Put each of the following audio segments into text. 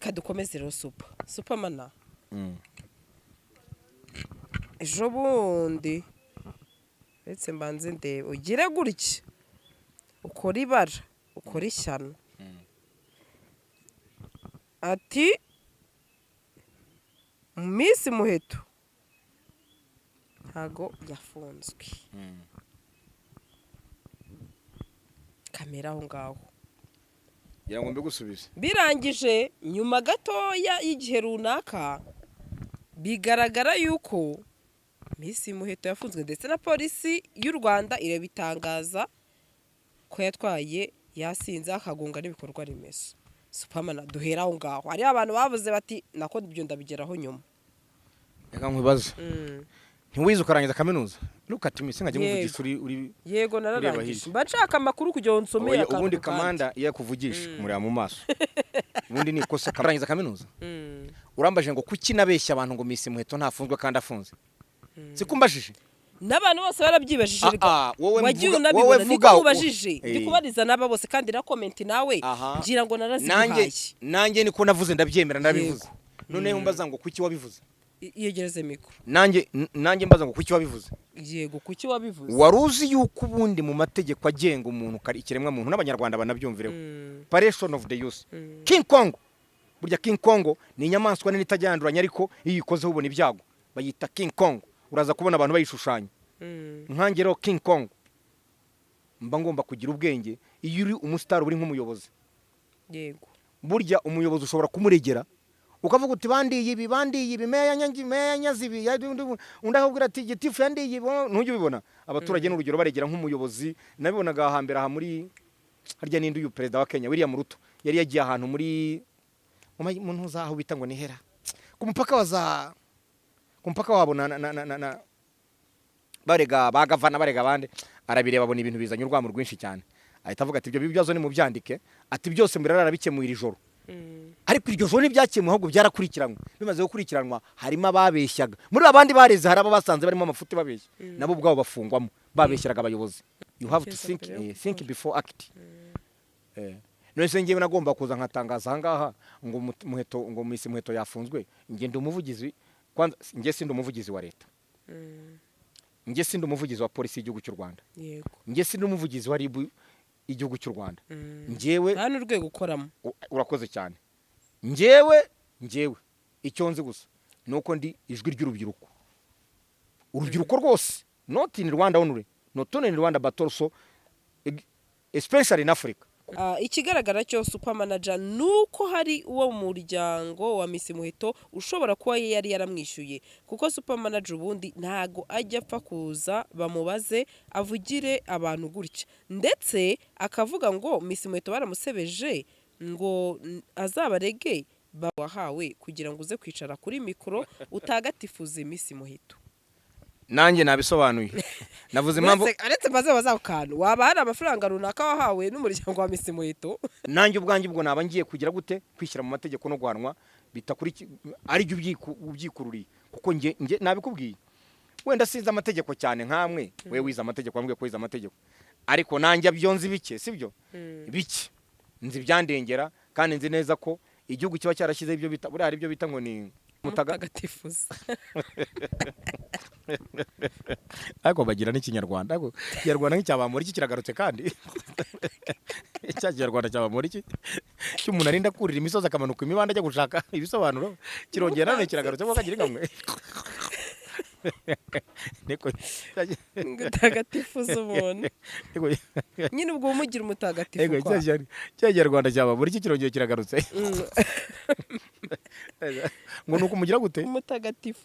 reka dukomeze rero supamana ejo bundi ndetse mbanze ndebe ugire gutya ukora ibara ukora ishyano ati Miss Muheto ntago yafunzwe kamera aho ngaho ngo mbigusubize birangije nyuma gatoya y'igihe runaka bigaragara yuko Miss Muheto yafunzwe ndetse na polisi y'u Rwanda irabitangaza ko yatwaye yasinze akagonga n'ibikorwa remezo supamana duhera aho ngaho hari abantu bavuze bati nako ibyo ndabigeraho nyuma reka nkwibaze ntiwize ukarangiza kaminuza ntukati iminsi nkajya muvugisha uri yego nararangije bashaka amakuru kugira ngo nsomeye akantu ubundi kamanda iyo akuvugisha umureba mu maso ubundi ni ikosa karangiza kaminuza urambaje ngo kuki nabeshya abantu ngo Miss Muheto ntafunzwe kandi afunze sikumbajije n'abantu bose barabyibajije wowe vuga ubajije ndi kubariza naba bose kandi na comment nawe ngira ngo narazihaye nanjye niko navuze ndabyemera ndabivuze none umbaza ngo kuki wabivuze yegereze mikro nanjye mbaza ngo kuki wabivuze yego kuki wabivuze waruzi yuko ubundi mu mategeko agenga umuntu ikiremwa muntu n'abanyarwanda banabyumvireho Paration of the Youth King Kong burya King Kong ni inyamaswa nini itajyanduranya ariko iyo ikozeho ubona ibyago bayita King Kong uraza kubona abantu bayishushanya nkange rero King Kong mba ngomba kugira ubwenge iyo uri umustar uri nk'umuyobozi yego burya umuyobozi ushobora kumuregera ukavuga uti bandiye ibi meya nyazibi undakubwira ati gitifu yandiye ntujye ubibona abaturage n'urugero baregera nk'umuyobozi nabibonaga hambere aha muri harya nindi uyu president wa Kenya William Ruto yari yagiye ahantu muri umuntu zaho bita ngo nihera ku mpaka wabo na barega bagavana barega bande arabire babona ibintu bizanye urwamo rwinshi cyane ahita avuga ati ibyo bibazo ni mu byandike ati byose mbirara bikemuye ijoro ariko iryo joro nibyakemuye ahubwo byarakurikiranwa bimaze gukurikiranwa harimo ababeshyaga muri abandi bareze hari ababasanze barimo amafuti babeshya nabo ubwabo bafungwamo babeshyiraga abayobozi you have to think before act none se ngewe nagomba kuza nkatangaza ahangaha ngo Miss Muheto yafunzwe nge ndi umuvugizi kwanza nge sindi umuvugizi wa leta nge sindi umuvugizi wa polisi y'igihugu cy'u Rwanda yego nge sindi umuvugizi wa RIB igihugu cy'u Rwanda ngewe hano urwego ukoramo urakoze cyane ngewe icyo nzi gusa nuko ndi ijwi ry'urubyiruko urubyiruko rwose not in Rwanda only not only in Rwanda but also especially in Africa ikigaragara cyo super manager nuko hari uwo muryango wa Miss Muheto ushobora kuba yari yaramwishyuye kuko super manager ubundi ntago ajya apfa kuza bamubaze avugire abantu gutya ndetse akavuga ngo Miss Muheto baramusebeje ngo azabarege bawahawe kugira ngo uze kwicara kuri mikro utagatifuze Miss Muheto nanjye nabisobanuye navuze impamvu aretse maze bazakanu waba hari amafaranga runaka wahawe n'umuryango wa Miss Muheto nanjye ubwanjye bwo naba ngiye kugira gute kwishyira mu mategeko no guhanwa bitakuri ari byo ubyikururiye kuko nge nabikubwiye wenda sinza amategeko cyane nkamwe we wiza amategeko ambwiye ko wiza amategeko ariko nanjye byonzi bike sibyo bike nzi byandengera kandi nzi neza ko igihugu kiba cyarashyize ibyo bita buri hari ibyo bita ngo ni mutagatifuza ariko bagira n'ikinyarwanda ariko kinyarwanda nk'icyabamura iki kiragarutse kandi cya kinyarwanda cyabamura iki cy'umuntu arinda kurira imisozi akamanuka imibanda ajya gushaka ibisobanuro kirongera none kiragarutse ko kagira inkamwe niko mutagatifuza umuntu nyine ubwo umugira umutagatifu kwa cya kinyarwanda cyabamura iki kirongera kiragarutse ngo nuko umugira gute umutagatifu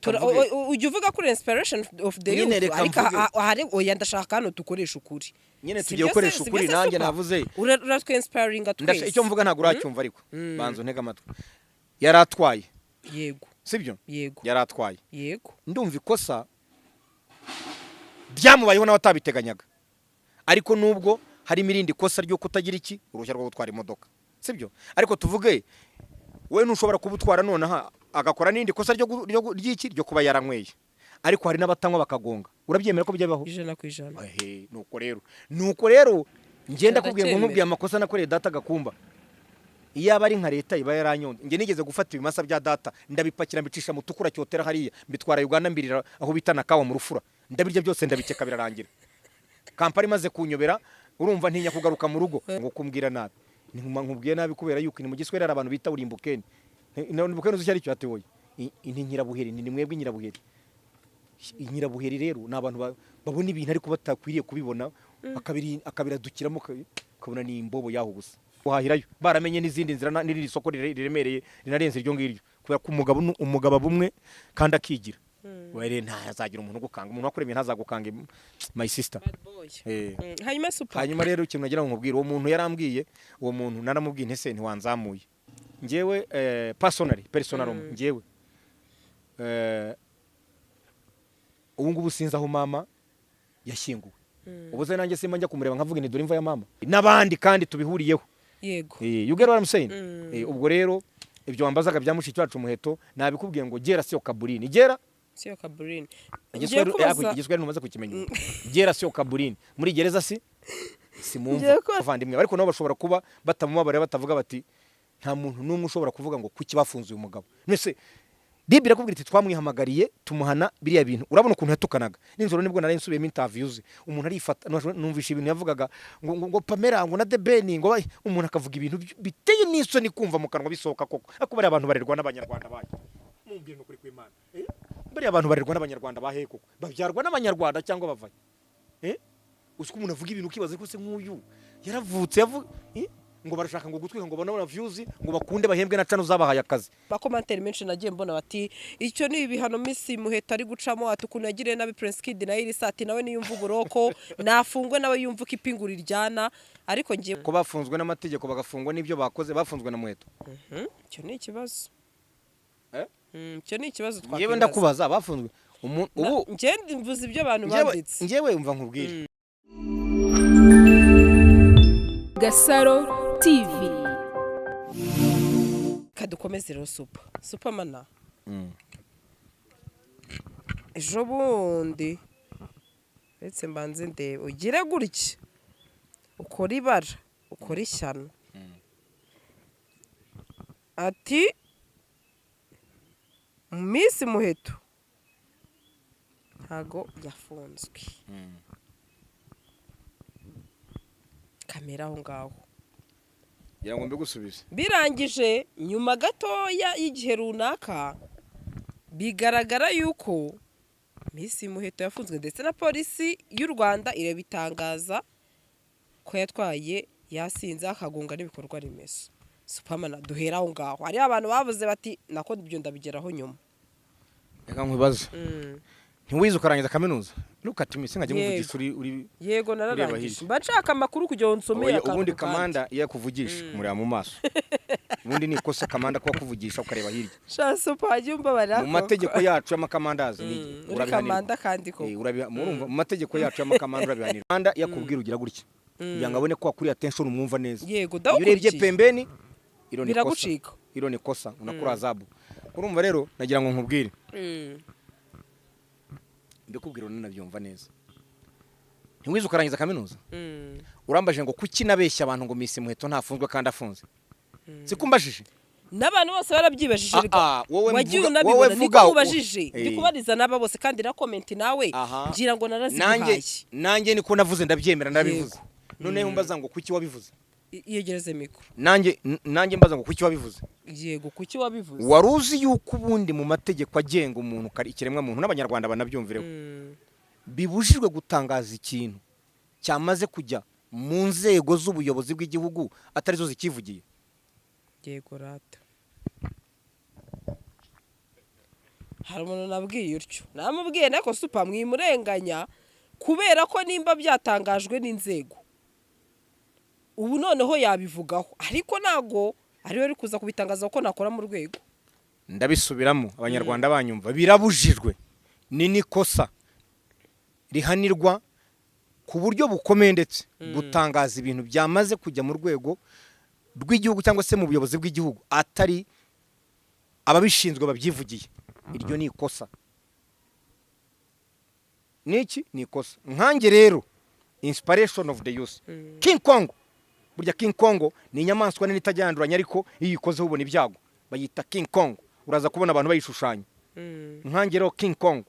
ujye uvuga kuri inspiration of the youth ariko ahari oya ndashaka hano dukoresha ukuri nyine tugiye gukoresha ukuri nanjye navuze uratwe inspiring atwese icyo mvuga ntago uracyumva ariko banzo ntega amatwi yaratwaye yego sibyo yego yaratwaye yego ndumva ikosa byamubayeho n'abatabiteganyaga ariko nubwo hari mirindi kosa ryo kutagira iki uruhushya rwo gutwara imodoka sibyo ariko tuvuge we ntushobora kubutwara nonaha agakora n'indi kosa ryo kuba yaranyweye ariko hari n'abatanywa bakagonga urabyemera ko byabaho 100% nuko rero ngenda kubwiye ngo nkubwiye amakosa nakoreye data gakumba iyo aba ari nka leta iba yaranyonze. Nge nigeze gufata ibimasa bya data ndabipakira mbicisha mu tukura cyotera hariya mbitwara Uganda mbirira aho bita Nakawa mu Rufura, ndabirya byose ndabikeka birarangira. Kampani maze kunyobera urumva ntinya kugaruka mu rugo ngo kumbwira nabi. Nkubwiye nabi kubera yuko ni mu Giswahili hari abantu bita urimbukeni. Urimbukeni uzi cyari cyatewoye. Inti nyirabuheri ni mwebwe nyirabuheri. Nyirabuheri rero ni abantu babona ibintu ariko batakwiriye kubibona akabiradukiramo kabona ni imbobo yaho gusa. Uhahirayo baramenye n'izindi nzira n'iri soko riremereye rinarenze iryo ngiryo kubera ko umugabo bumwe kandi akigira. Were ntazagira umuntu gukanga, umuntu wakuremye ntazagukanga my sister. Hanyuma rero ikintu nagira ngo nkubwire, uwo muntu yarambwiye, uwo muntu naramubwiye ntese ntiwanzamuye ngewe personal ngewe ubu ngubu sinzi aho mama yashyinguwe. Ubuze nanjye simba njya kumureba nkavuga ni dore imva ya mama n'abandi kandi tubihuriyeho. Yego. You get what I'm saying? Ubwo rero ibyo wambazaga bya mushiki wacu Muheto nabikubwiye ngo gera siyo kaburini. Gera siyo kaburini. Igiswahili numaze kukimenya. Gera siyo kaburini. Muri gereza si mumva bavandimwe, ariko nabo bashobora kuba batamubabare batavuga bati nta muntu n'umwe ushobora kuvuga ngo kuki bafunze uyu mugabo. Nese Bibi irakubwira iti twamwihamagariye tumuhana biriya bintu. Urabona ukuntu yatukanaga. Ninjoro nibwo nari nsubiyemo interviews. Umuntu arifata numvisha ibintu yavugaga ngo Pamela ngo na The Ben ngo umuntu akavuga ibintu biteye n'isoni kumva mu kanwa bisohoka koko. Ako bari abantu barerwa n'abanyarwanda baje. Mumbwire no kuri kw'Imana. Bari abantu barerwa n'abanyarwanda bahe koko. Babyarwa n'abanyarwanda cyangwa bavaye. Usko umuntu avuga ibintu kibaze ko se nk'uyu yaravutse ngo barashaka ngo gutwika ngo bana views ngo bakunde bahembwe na cano zabahaye akazi. Bakomantere menshi nagiye mbona bati icyo ni ibihano Miss Muheto ari gucamo atukuntu yagire nabi Prince Kid na Iris ati nawe niyumva uburoko nafungwe nawe yumva ko ipingura iryana, ariko ngiye ko bafunzwe n'amategeko bagafungwa n'ibyo bakoze bafunzwe na Muheto. Icyo ni ikibazo. Icyo ni ikibazo twakwibaza. Yewe ndakubaza bafunzwe ubu ngiye mvuze ibyo abantu banditse. Ngewe umva nkubwire. Gasaro TV. Kadukomeze rero Supermana. Ejo bundi ndetse mbanze ndebe ugire gutya ukora ibara ukora ishyano ati Miss Muheto ntago yafunzwe. Kamera aho ngaho ngo mbigusubize birangije nyuma gatoya y'igihe runaka bigaragara yuko Miss Muheto yafunzwe ndetse na polisi y'u Rwanda irabitangaza ko yatwaye yasinze akagonga n'ibikorwa remezo. Supermana duhera aho ngaho hari abantu bavuze bati nako ibyo ndabigeraho nyuma. Reka nkwibaze ntiwize ukarangiza kaminuza nukati Miss ngajye muvugisha uri yego nararangije bacaka amakuru kujya onsomeye akantu ubundi kamanda yakuvugisha muri mu maso ubundi ni ikosa kamanda ko kuvugisha ukareba hirya sha Super umba barako mu mategeko yacu y'amakamandazi ni urabihanira kamanda ko urumva mu mategeko yacu y'amakamanda urabihanira kamanda yakubwira ugira gutya yanga abone ko akuri attention umwumva neza yego dawo urebye pembeni biragucika irone kosa unakura azabu urumva rero nagira ngo nkubwire ndikubwira nabyumva neza ntiwize ukarangiza kaminuza urambaje ngo kuki nabeshya abantu ngo Miss Muheto ntafunzwe kandi afunze sikumbajije n'abantu bose barabyibajije wowe vuga ubajije ndikubariza naba bose kandi na comment nawe ngira ngo naraziguhaye nanjye niko navuze ndabyemera ndabivuze none umbaza ngo kuki wabivuze yegereze mikro nanjye mbaza ngo kuki wabivuze yego kuki wabivuze waruzi yuko ubundi mu mategeko agenga umuntu ikiremwa muntu n'abanyarwanda banabyumvireho bibujijwe gutangaza ikintu cyamaze kujya mu nzego z'ubuyobozi bw'igihugu atari zo zikivugiye. Yego rata hari umuntu nabwiye utyo namubwiye nako Super mwimurenganya kubera ko nimba byatangajwe n'inzego ubu noneho yabivugaho ariko nago ariwe ari kuza kubitangaza ko nakora mu rwego. Ndabisubiramo abanyarwanda banyumva birabujijwe ni nikosa rihanirwa ku buryo bukomeye ndetse gutangaza ibintu byamaze kujya mu rwego rw'igihugu cyangwa se mu buyobozi bw'igihugu atari ababishinzwe babyivugiye. Iryo ni ikosa. Niki ni ikosa. Nkange rero inspiration of the youth King Kong burya King Kong ni inyamaswa nini itajya yanduranya, ariko iyo ikozeho ubona ibyago bayita King Kong. Uraza kubona abantu bayishushanya nkange rero King Kong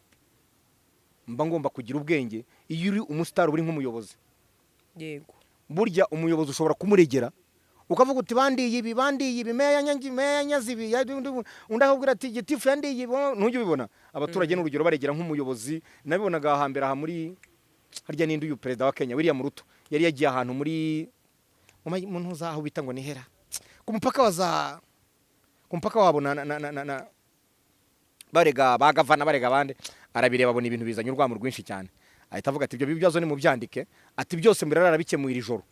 mba ngomba kugira ubwenge. Iyo uri umustar uri nk'umuyobozi, yego, burya umuyobozi ushobora kumuregera ukavuga uti bandiye ibi meya nyazibi undi akabwira ati gitifu yandiye ntujye ubibona. Abaturage n'urugero baregera nk'umuyobozi. Nabibonaga hambere aha muri harya n'indi uyu perezida wa Kenya William Ruto yari yagiye ahantu muri umuntu zaho bita ngo ni hera ku mupaka wabo na barega bagavana barega abandi, arabireba abona ibintu bizanye urwamo rwinshi cyane, ahita avuga ati ibyo bibazo ni mu byandike, ati byose mbere arabikemuye iri joro.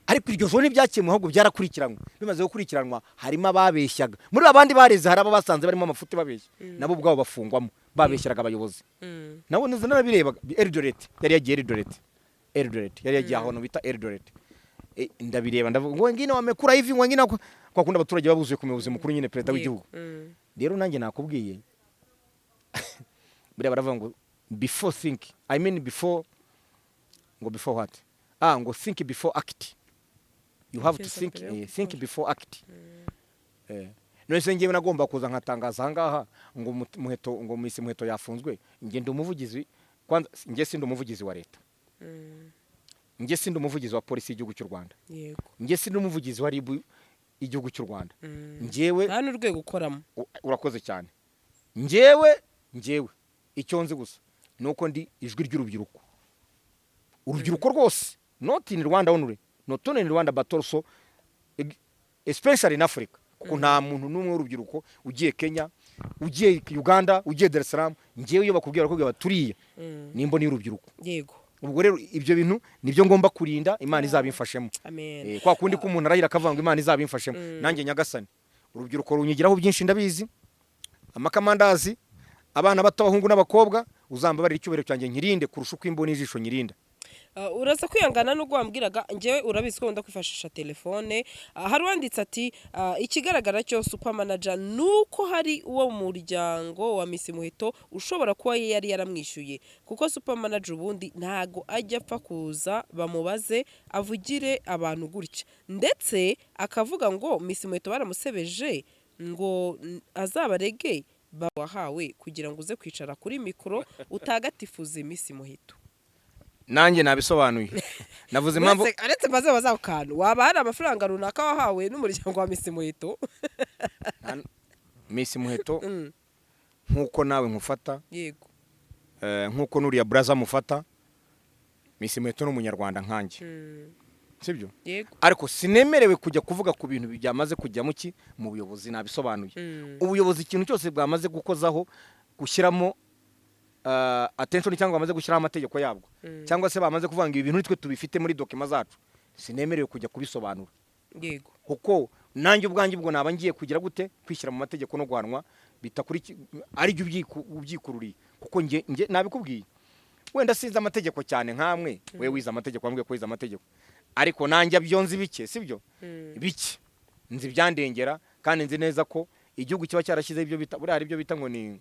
Ariko iryo joro ntibyakemuye, ahubwo byarakurikiranwa. Bimaze gukurikiranwa harimo ababeshyaga muri abandi bareze, hari abasanze barimo amafuti babeshya, nabo ubwabo bafungwamo babeshyiraga abayobozi. Nabo neza narabirebaga. Eldoret yari yagiye Eldoret yari yagiye aho bita Eldoret. Ndabireba ndavuga ngo ngine wamekura hivi ngo ngine kwa kunda abaturage babuzuye ku muyobozi mukuru nyine perezida w'igihugu. Rero nanjye nakubwiye biriya baravuga ngo before think, I mean before what? Ngo think before act. You have to think before act. None ngewe nagomba kuza nkatangaza ahangaha ngo muheto ngo Miss Muheto yafunzwe, nge ndi umuvugizi kwanza, nge sindi umuvugizi wa leta, nge sindi umuvugizi wa polisi y'igihugu cy'u Rwanda, yego, nge sindi umuvugizi wa RIB igihugu cy'u Rwanda. Ngewe nta n'urwego ukoramo. Urakoze cyane. Ngewe icyo nzi gusa nuko ndi ijwi ry'urubyiruko, urubyiruko rwose, not in Rwanda only, not only in Rwanda but also especially in Africa, kuko nta muntu n'umwe w'urubyiruko ugiye Kenya, ugiye Uganda, ugiye Dar es Salaam, ngewe iyo bakubwira ko baturiye nimbo ni urubyiruko. Yego, ubwo rero ibyo bintu nibyo ngomba kurinda, Imana izabimfashemo. Amen. Kwa kundi ko umuntu arahira akavuga ngo Imana izabimfashemo, nanjye Nyagasani urubyiruko runyigiraho byinshi ndabizi, amakamandazi, abana bato abahungu n'abakobwa, uzambabarira icyubahiro cyanjye nkirinde kurusha uko imboni ijisho nyirinda. Uraza kwihangana n'ubwo wambwiraga, ngewe urabizi ko wenda kwifashisha telefone. Hari uwanditse ati ikigaragara cyo super manager nuko hari uwo mu muryango wa Miss Muheto ushobora kuba yari yaramwishyuye, kuko super manager ubundi ntago ajya apfa kuza bamubaze avugire abantu gutya, ndetse akavuga ngo Miss Muheto baramusebeje ngo azabarege bawahawe kugira ngo uze kwicara kuri mikoro utagatifuze Miss Muheto. Nanjye nabisobanuye navuze impamvu aretse maze bazakanu waba hari amafaranga runaka wahawe n'umuryango wa Miss Muheto. Miss Muheto nkuko nawe nkufata, yego, nkuko nuriya brother mufata, Miss Muheto n'umunyarwanda nkanjye, sibyo? Yego, ariko sinemerewe kujya kuvuga ku bintu byamaze kujya muki mu buyobozi. Nabisobanuye ubuyobozi ikintu cyose bwamaze gukozaho gushyiramo attention cyangwa bamaze gushyiraho amategeko yabwo, cyangwa se bamaze kuvuga ngo ibi bintu nitwe tubifite muri document zacu, sinemerewe kujya kubisobanura. Yego, kuko nanjye ubwanjye ubwo naba ngiye kugira gute kwishyira mu mategeko no guhanwa bitakuri ari byo ubyikururiye, kuko nge nabikubwiye wenda sinzi amategeko cyane nkamwe, we wiza amategeko wambwiye ko wiza amategeko, ariko nanjye byonzi bike, sibyo? Bike nzi byandengera, kandi nzi neza ko igihugu kiba cyarashyize ibyo bita buri hari ibyo bita ngo ni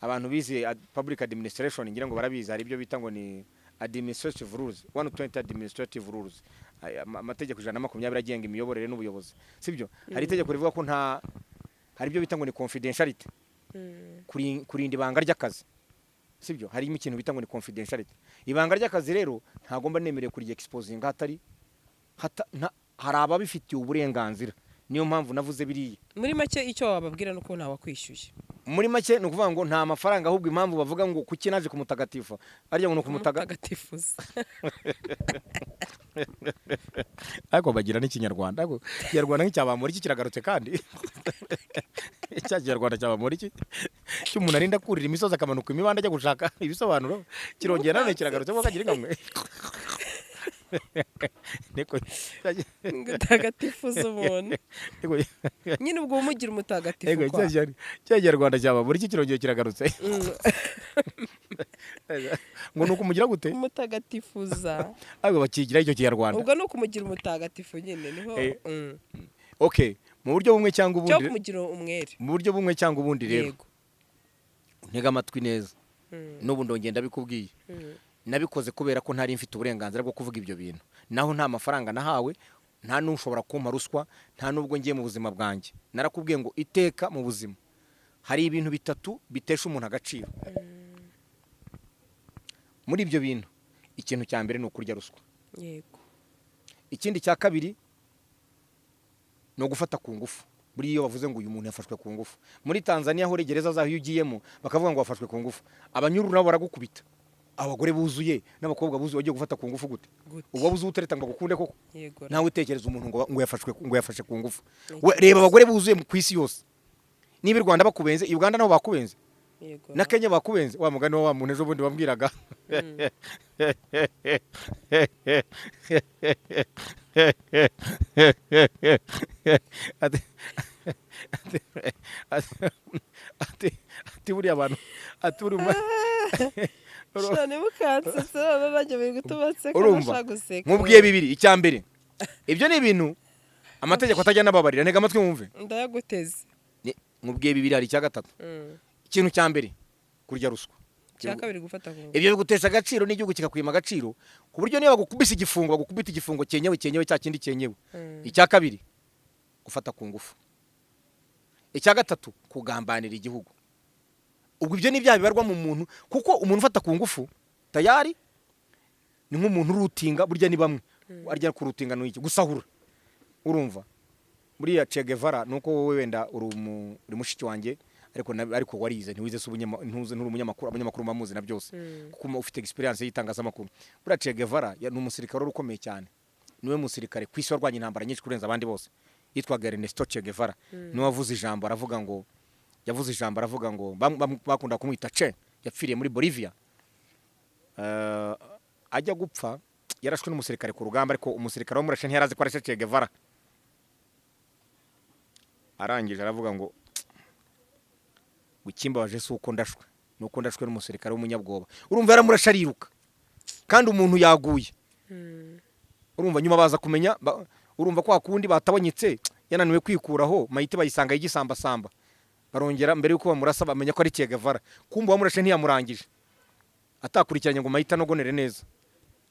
abantu bize public administration, ngira ngo barabizi, hari ibyo bita ngo ni administrative rules, 120 administrative rules, amategeko 120 agenga imiyoborere n'ubuyobozi, sibyo? Hari itegeko rivuga ko nta, hari ibyo bita ngo ni confidentiality, kurinda ibanga ry'akazi, sibyo? Hari ikintu bita ngo ni confidentiality. Ibanga ry'akazi rero ntagomba nemereye kuri exposing hatari hari ababifitiye uburenganzira, niyo mpamvu navuze biriya. Muri make icyo wababwira nuko nta wakwishyuye. Muri make no kuvuga ngo nta mafaranga, ahubwo impamvu bavuga ngo kuki naje kumutagatifu arya ngo kumutagatifuza. Ariko bagira n'ikinyarwanda, ariko Kinyarwanda nk'icyabamura iki kiragarutse kandi icya Kinyarwanda cyabamura iki cy'umuntu arinda kurira imisozi akamanuka imibanda ajya gushaka ibisobanuro, kirongera none kiragarutse ko kagira nkamwe. Niko mutagatifuza umuntu nyine ubwo umugira umutagatifu kwa cya Rwanda cyaba muri iki kirongeye kiragarutse ngo nuko umugira gute umutagatifuza, abo bakigira icyo Kinyarwanda, ubwo nuko umugira umutagatifu nyine niho. Okay, mu buryo bumwe cyangwa ubundi, cyo kumugira umwere mu buryo bumwe cyangwa ubundi rero ntega amatwi neza, n'ubu ndongenda bikubwiye. Nabikoze kubera ko ntari mfite uburenganzira bwo kuvuga ibyo bintu, naho nta mafaranga nahawe, nta n'ushobora kumpa ruswa, nta n'ubwo ngiye mu buzima bwanjye. Narakubwiye ngo iteka mu buzima hari ibintu bitatu bitesha umuntu agaciro. Muri ibyo bintu ikintu cya mbere ni ukurya ruswa. yego Ikindi cya kabiri no gufata ku ngufu. Buri iyo bavuze ngo uyu muntu yafashwe ku ngufu, muri Tanzania ho gereza zaho iyo ugiyemo bakavuga ngo wafashwe ku ngufu, abanyuru nabo baragukubita. Abagore buzuye n'abakobwa buzuye bagiye gufata ku ngufu gute? Uba buzuye utereta ngo gukunde koko? yego Nawe utekereza umuntu ngo yafashe ku ngufu. Reba abagore buzuye ku isi yose. Niba i Rwanda bakubenze, i Uganda naho bakubenze, yego na Kenya bakubenze, wa mugani wa muntu ejo bundi wambwiraga. Ati buriya abantu aturi shane mukansetse baba bajya biri gutubatse urumva kanashaka guseka. mubwiye bibiri. Icya mbere ibyo ni ibintu amategeko atajya nababarira, ntega amatwi mwumve. ndayaguteze. Mubwiye bibiri, hari icya gatatu. Ikintu cya mbere kurya ruswa, cya kabiri gufata ku ngufu. ibyo bigutesha agaciro n'igihugu kikakwima agaciro, ku buryo niba bagukubise igifungo bagukubita igifungo cyenyewe cya kindi cyenyewe. Icya kabiri gufata ku ngufu. Icya gatatu kugambanira igihugu. Ubwo ibyo ni bya bibarwa mu muntu, kuko umuntu ufata ku ngufu tayari ni nk'umuntu urutinga. Burya ni bamwe arya kurutinga no iki gusahura. Urumva buriya Che Guevara nuko wowe wenda uri mushiki wanjye, ariko warize ntiwize nturi umunyamakuru bamuzi na byose, kuko ufite experience y'itangazamakuru. Buriya Che Guevara ni umusirikare ukomeye cyane, niwe musirikare ku isi warwanya intambara nyinshi kurenza abandi bose. Yitwaga Ernesto Che Guevara. Niwe wavuze ijambo aravuga ngo bakunda kumwita Che, yapfiriye muri Bolivia. Ajya gupfa yarashwe n'umusirikare ku rugamba, ariko umusirikare wo murashe ntiyarazi ko ari Che Guevara. Arangije aravuga ngo gukimbabaje si uko ndashwe, nuko ndashwe n'umusirikare w'umunyabwoba. Urumva yaramurashe ariruka, kandi umuntu yaguye. Urumva nyuma baza kumenya, urumva ko hakundi batabonyetse yananiwe kwikuraho, mayite bayisanga y'igisambasamba. Barongera mbere yuko bamurasa bamenya ko ari Che Guevara. Kumva bamurashe ntiyamurangije, atakurikiranye ngo mayite anogonere neza.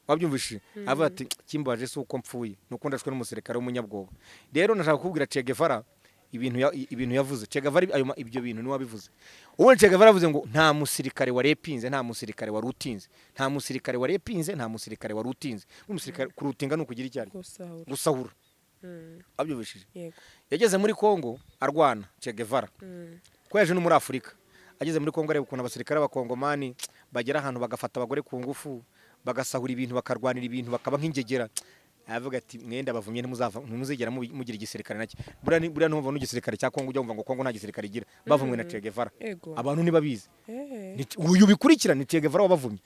Wabyumvishije? Avuga ati kimbabaje si uko mpfuye, nuko ndashwe n'umusirikare w'umunyabwoba. Rero nashaka kubwira Che Guevara ibintu yavuze. Che Guevara ibyo bintu ni wabivuze. Ubu Che Guevara yavuze ngo nta musirikare warepinze, nta musirikare warutinze, nta musirikare warepinze, nta musirikare warutinze. Umusirikare kurutinga no kugira icyari gusahura. Abyumvishije? Yego. Yageze muri Kongo arwana Che Guevara. Ko yaje no muri Afurika. Ageze muri Kongo areba ukuntu abasirikare b'abakongomani bagera ahantu bagafata abagore ku ngufu, bagasahura ibintu, bakarwanira ibintu, bakaba nk'ingegera. Avuga ati mwenda bavumye ntimuzigera mugira igisirikare nacyo. Buriya numva n'igisirikare cya Kongo ujya umva ngo Kongo nta gisirikare igira, bavumwe na Che Guevara. Abantu ntibabizi. Uyu bikurikira ni Che Guevara wabavumye.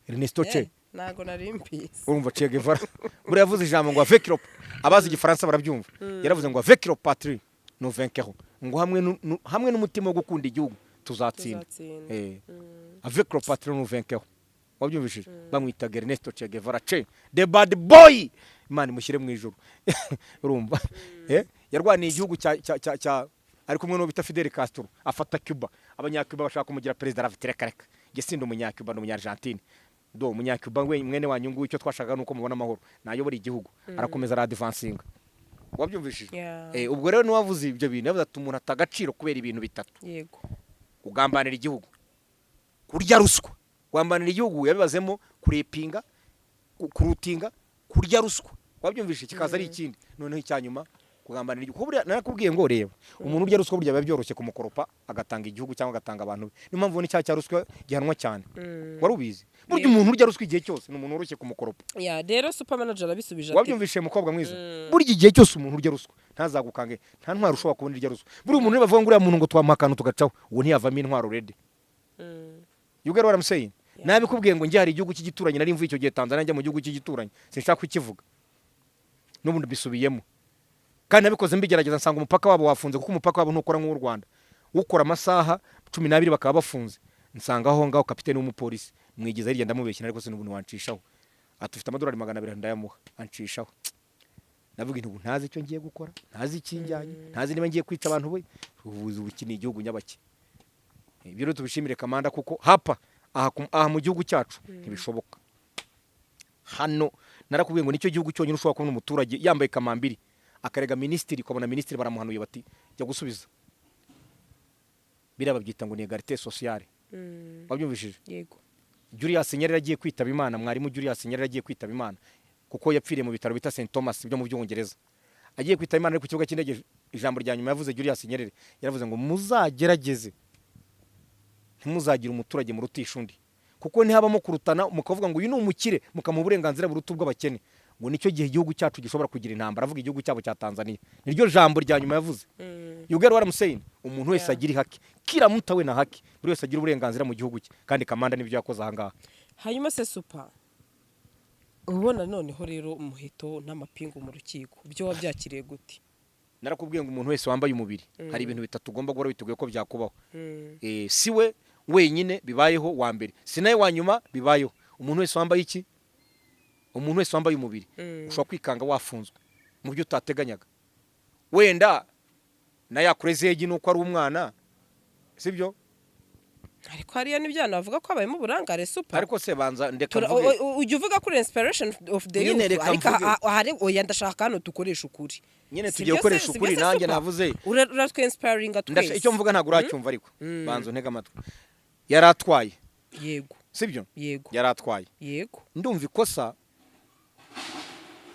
Ernesto Che. Nago nari mbizi. Urumva Che Guevara buriya yavuze ijambo ngo avec le, abazi igifaransa barabyumva. Yaravuze ngo avec le patrie nous vaincrons, ngo hamwe n'umutima wo gukunda igihugu tuzatsinda. Avec le patrie nous vaincrons. Wabyumvishije? Bamwita Ernesto Che Guevara, Che the bad boy. Imana mushyire mu ijuru. Urumva yarwaniye igihugu cya ari kumwe no bita Fidel Castro, afata Cuba. Abanyacuba bashaka kumugira president aravitere kareka. Gesindo umunyacuba n'umunyargentine. Do umunyacuba mwene wanyu ngo icyo twashaka nuko mubona amahoro, nayobora igihugu, arakomeza radvancinga. Wabyumvishije? Ubwo rero n'uwavuze ibyo bintu yavuze ati umuntu atagaciro kubera ibintu bitatu. Yego. Kugambanira igihugu, kurya ruswa. Kugambanira igihugu yabibazemo kurepinga, kurutinga, kurya ruswa. Wabyumvishije? Kikaza ari ikindi. Noneho icyanyuma kugambanira igihugu. Buriya narakubwiye ngo reba, umuntu urya ruswa burya biba byoroshye kumukoropa agatanga igihugu cyangwa agatanga abantu. Ni mpamvu ni cya ruswa gihanwa cyane. Wari ubizi? Burya umuntu urya ruswa igihe cyose ni umuntu urushye kumukoropa. Rero super manager arabisubije ati. Wabyumvishije mukobwa mwiza? Burya igihe cyose umuntu urya ruswa ntazagukange, nta ntwaro ushobora kubona irya ruswa. Buri umuntu bavuga ngo uriya muntu ngo twamuhakana tugacaho, uwo ntiyavamo intwaro ready. You get what I'm saying? Nabikubwiye ngo njye hari igihugu cy'igituranye nari mvuye icyo gihe Tanzania njya mu gihugu cy'igituranye, sinshaka kukivuga. N'ubundi bisubiyemo. Kandi nabikoze mbigerageza nsanga umupaka wabo wafunze, kuko umupaka wabo ntukora nk'u Rwanda. Ukora amasaha 12 bakaba bafunze. Nsanga aho ngaho kapiteni w'umupolisi mwigiza hirya ndamubeshya ariko sinubuntu wancishaho. Atufite amadolari 200 ndayamuha ancishaho. Navuga intu ntazi icyo ngiye gukora, ntazi ikinjyanye, ntazi niba ngiye kwica abantu we. Ubuvuzi bukini igihugu nyabaki. Ibyo rero tubishimire kamanda, kuko hapa aha mu gihugu cyacu ntibishoboka. Hano narakubwiye ngo nicyo gihugu cyonyine ushobora kubona umuturage yambaye kamambiri akarega minisitiri, ukabona minisitiri baramuhanuye bati jya gusubiza. Biriya babyita ngo ni egalite sociale. Wabyumvishije? Yego. Julius Nyerere agiye kwitaba Imana, mwarimu Julius Nyerere agiye kwitaba Imana kuko yapfiriye mu bitaro bita St Thomas byo mu Byongereza. Agiye kwitaba Imana ku kibuga cy'indege, ijambo rya nyuma yavuze Julius Nyerere yaravuze ngo muzagerageze ntimuzagira umuturage mu rutisha undi, kuko ntihabamo kurutana mukavuga ngo uyu ni umukire mukamuha uburenganzira buruta ubw'abakene, ngo nicyo gihe igihugu cyacu gishobora kugira intambara. Avuga igihugu cyabo cya Tanzania, niryo jambo rya nyuma yavuze. You get what I'm saying? Umuntu wese agira haki, kila mtu awe na haki, buri wese agira uburenganzira mu gihugu cye, kandi Kamanda nibyo yakoze aha ngaha. Hanyuma se Super, ubona noneho rero umuheto n'amapingu mu rukiko byo wabyakiriye gute? Narakubwiye ngo umuntu wese wambaye umubiri hari ibintu bitatu ugomba guhora witeguye ko byakubaho. Siwe wenyine bibayeho wa mbere, si nawe wa nyuma bibayeho. Umuntu wese wambaye iki? Umuntu wese wambaye umubiri ushobora kwikanga wafunzwe mu byo utateganyaga. Wenda na yakureze yegi nuko ari umwana, sibyo? Ariko hariya n'ibyana bavuga ko abayemo uburangare Super. Ariko se banza ndeka mvuge. Ujye uvuga kuri inspiration of the youth, ariko hari oya ndashaka hano dukoresha ukuri. Nyine tugiye gukoresha ukuri, nanjye navuze uratwe inspiring atwese. Icyo mvuga ntabwo uracyumva, ariko banza ntega amatwi. Yaratwaye. Yego. Sibyo? Yego. Yaratwaye. Yego. Ndumva ikosa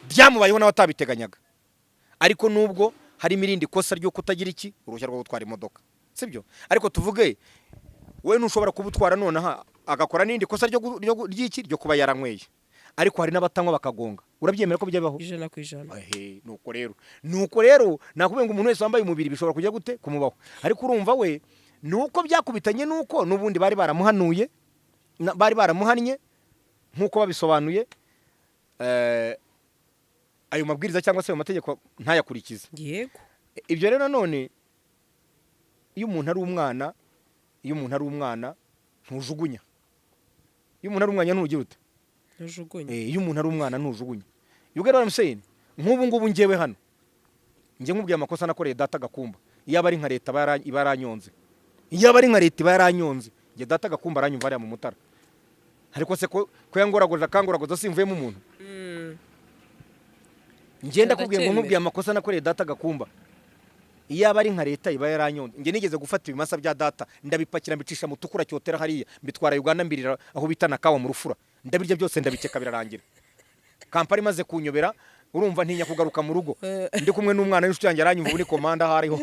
byamubayeho nawe atabiteganyaga, ariko nubwo hari imirindi kosa ryo kutagira iki uruhushya rwo gutwara imodoka, sibyo? Ariko tuvuge we ntushobora kubutwara nonaha agakora n'indi kosa ry'iki ryo kuba yaranyweye, ariko hari n'abatanywa bakagonga. Urabyemera ko byabaho? 100%. Nuko rero nakubwiye ngo umuntu wese wambaye umubiri bishobora kujya gute kumubaho, ariko urumva we nuko byakubitanye, nuko nubundi bari baramuhanuye, bari baramuhannye nkuko babisobanuye, ayo mabwiriza cyangwa se ayo mategeko ntayakurikiza. Yego. Ibyo rero none iyo umuntu ari umwana ntujugunya. Iyo umuntu ari umwana ntugira ute? Ntujugunya. Iyo umuntu ari umwana ntujugunya. You get what I'm saying? Nk'ubu ngubu ngewe hano nge nkubwiye amakosa nakoreye data Gakumba, iyo aba ari nka leta ibaranyonze, iyo aba ari nka leta ibaranyonze, nge data Gakumba aranyumva ari mu Mutara. Ariko se ko yangoragoje kangoragoza simvuyemo umuntu. Ngenda kubwiye ngo nkubwiye amakosa nakoreye data Gakumba, iyo aba ari nka leta iba yaranyonze. Nge nigeze gufata ibimasa bya data ndabipakira mbicisha mutukura cyotera hariya, mbitwara Uganda mbirira aho bita nakawa mu Rufura, ndabirya byose ndabikeka birarangira. Kampani maze kunyobera, urumva ntinya kugaruka mu rugo, ndi kumwe n'umwana w'inshuti yanjye aranyumva uri komanda hariho,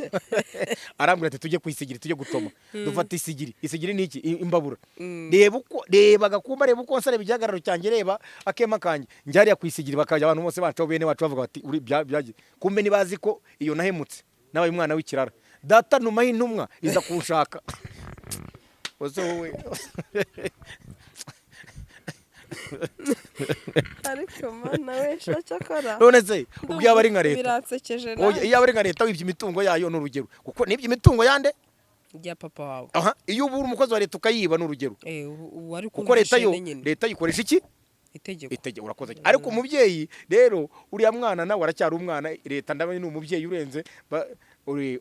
arambwira ati tujye kwisigiri, tujye gutoma. Dufata isigiri niki imbabura. Reba Gakumba, reba uko nsare bijagararo cyanjye, reba akema kanje njyariya kwisigiri, bakajya abantu bose bacu bene bacu bavuga bati uri byagiye. Kumbe nibazi ko iyo nahemutse nabaye umwana w'ikirara. Data numa y'intumwa iza kunshaka. Ozo wowe. Ariko mana we shakara. None se ubwo yaba ari nka leta Biratsekeje nawe. iyo aba ari nka leta wibye imitungo yayo n'urugero, kuko nibye imitungo yande ya papa wawe. Iyo ubura umukozi wa leta ukayiba n'urugero, wari kuko leta yikoresha iki itegeko. Urakoze. Ariko umubyeyi rero uriya mwana nawe aracyari umwana, leta ndabanye ni umubyeyi urenze.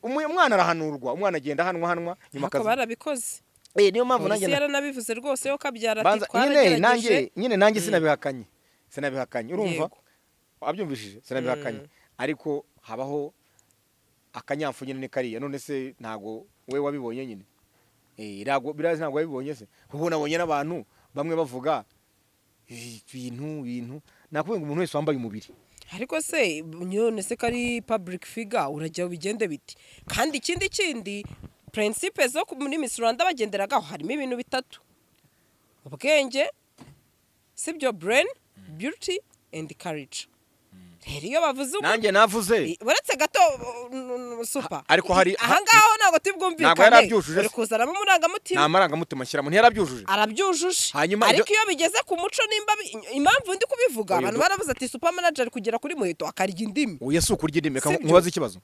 Umwana arahanurwa, umwana agenda hanwa nyuma akazi barabikoze. Niyo mpamvu nanjye yaranabivuze rwose yo kabyara ati twarageregeje. Nyine nanjye sinabihakanye urumva wabyumvishije, sinabihakanye, ariko habaho akanyamfu nyine kariya. None se ntago we wabibonye nyine? Birazi ntago wabibonye se? Kuko nabonye n'abantu bamwe bavuga ibintu nakubwiye ngo umuntu wese wambaye umubiri. Ariko se none se kari public figure urajya ubigende biti? Kandi ikindi principes zo muri Miss Rwanda bagenderagaho harimo ibintu bitatu: ubwenge, sibyo, brain, beauty and courage. Rero iyo bavuze nanjye navuze baretse gato Super, ariko hari ahangaho ntago tubwumvikane. Ntabwo yarabyujuje. Uri kuzana mu murangamutima. Nta marangamutima shyira mu ntiyarabyujuje. Arabyujuje. Hanyuma ariko iyo bigeze ku muco nimba impamvu ndi kubivuga abantu baravuze ati super manager kugera kuri muheto akarya indimi. Oya si ukurya indimi, nkubaza ikibazo.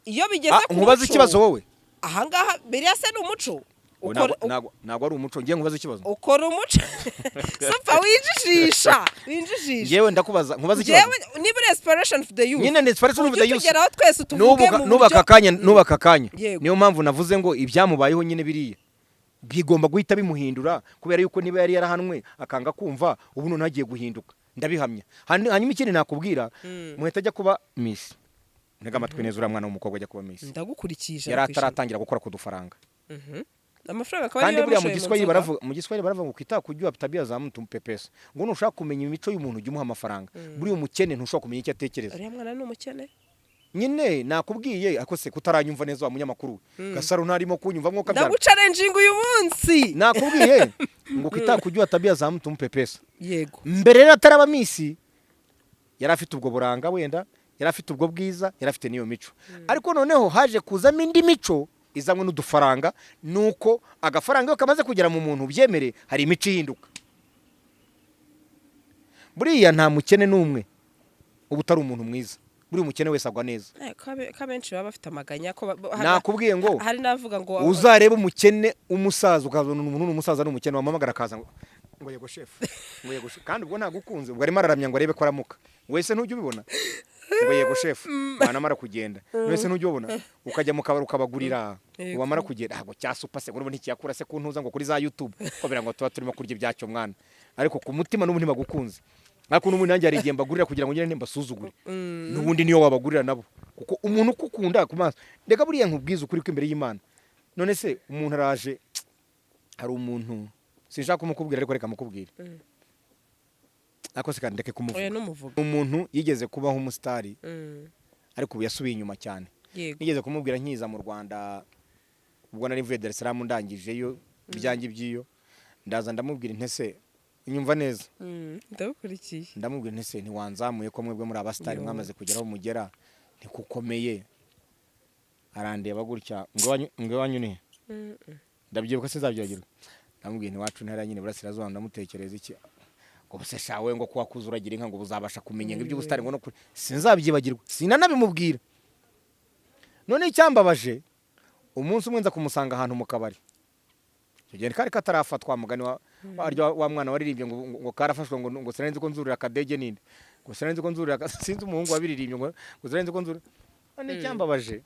Iyo bigeze ku nkubaza ikibazo wowe. Ahangaha biriya se ni umuco. Ntabwo ari umuco, ngiye nkubaza ikibazo. Ukora umuco. Super winjijisha. Yewe ndakubaza nkubaza ikibazo. Yewe ni inspiration for the youth. Nyine ni inspiration for the youth. Tugeraho twese tuvuge mu nubaka kanya. Niyo mpamvu navuze ngo ibyamubayeho nyine biriya bigomba guhita bimuhindura, kubera yuko niba yari yarahanwe akanga kumva, ubu none agiye guhinduka. ndabihamya hanyuma ikindi nakubwira muhita ajya kuba miss ntega amatwi neza uriya mwana w'umukobwa ajya kuba miss ndagukurikije yari ataratangira gukora ku dufaranga amafaranga akaba kandi buriya mu yamushoye Giswahili baravuga ngo kwita kujua tabia za mtu mpepesa ngo nushaka kumenya imico y'umuntu ujya umuha amafaranga buriya umukene ntushobora kumenya icyo atekereza uriya mwana ni umukene nyine nakubwiye ariko se kutaranyumva neza wa munyamakuru Gasaro ntarimo kunyumva nko kabyara ndagucalenjinga uyu munsi nakubwiye ngo kwita kujua tabia za mtu mpepesa yego mbere rero ataraba misi yari afite ubwo buranga wenda yari afite ubwo bwiza yari afite n'iyo mico ariko noneho haje kuzamo indi mico izamwe n'udufaranga nuko agafaranga iyo kamaze kugera mu muntu byemere hari imico ihinduka buriya nta mukene n'umwe uba utari umuntu mwiza buri umukene wese agwa neza kabenshi baba bafite amaganya ko nakubwiye ngo hari navuga ngo uzarebe umukene umusaza ukazana umuntu n'umusaza n'umukene wamamagara akaza ngo yego chef ngo yego kandi ubwo ntagukunze ubwo arimo araramya ngo arebe ko aramuka wese ntujye ubibona ngo yego chef banamara kugenda wese ntujye ubona ukajya mu kabari ukabagurira wamara kugenda ntabwo cyasupa se ngo ntikiyakura se kuntuza ngo kuri za YouTube ko birango tuba turimo kurya ibyacyo mwana ariko ku mutima n'umutima gukunze ariko n'umuntu nanjye ari igenda bagurira kugira ngo nyine mbasuzugure n'ubundi niyo wabagurira nabo kuko umuntu ukukunda ku maso ndeka buriya nkubwiza ukuri ko imbere y'Imana none se umuntu araje hari umuntu sinshaka kumukubwira ariko reka mukubwire ako se kandi ndeke kumuvuga umuntu yigeze kubaho umusitari ariko ubu yasubiye inyuma cyane nigeze kumubwira nkiza mu Rwanda ubwo nari mvuye Dar es Salaam ndangijeyo ibyanjye by'iyo ndaza ndamubwira intese nyumva neza ndabukurikiye ndamubwira intese ntiwanzamuye ko mwebwe muri abasitari mwamaze kugeraho mugera ntikukomeye arandeba gutya ngo wanyune ndabyibuka sinzabyagirwa ndamubwira ntiwacu ntara nyine burasirazuba ndamutekereza iki ngo se shawe ngo kuwakuza uragira inka ngo buzabasha kumenya ngo iby'ubusitari ngo no sinzabyibagirwa sinanabimubwira none icyambabaje umunsi umwe nza kumusanga ahantu mu kabari Tugende kari katarafatwa mugani wa mwana waririmbye ngo karafashwe ngo sinenze ko nzurira akadege ninde ngo sinenze ko nzurira sinzi umuhungu wabiririmbye ngo sinenze ko nzurira none cyambabaje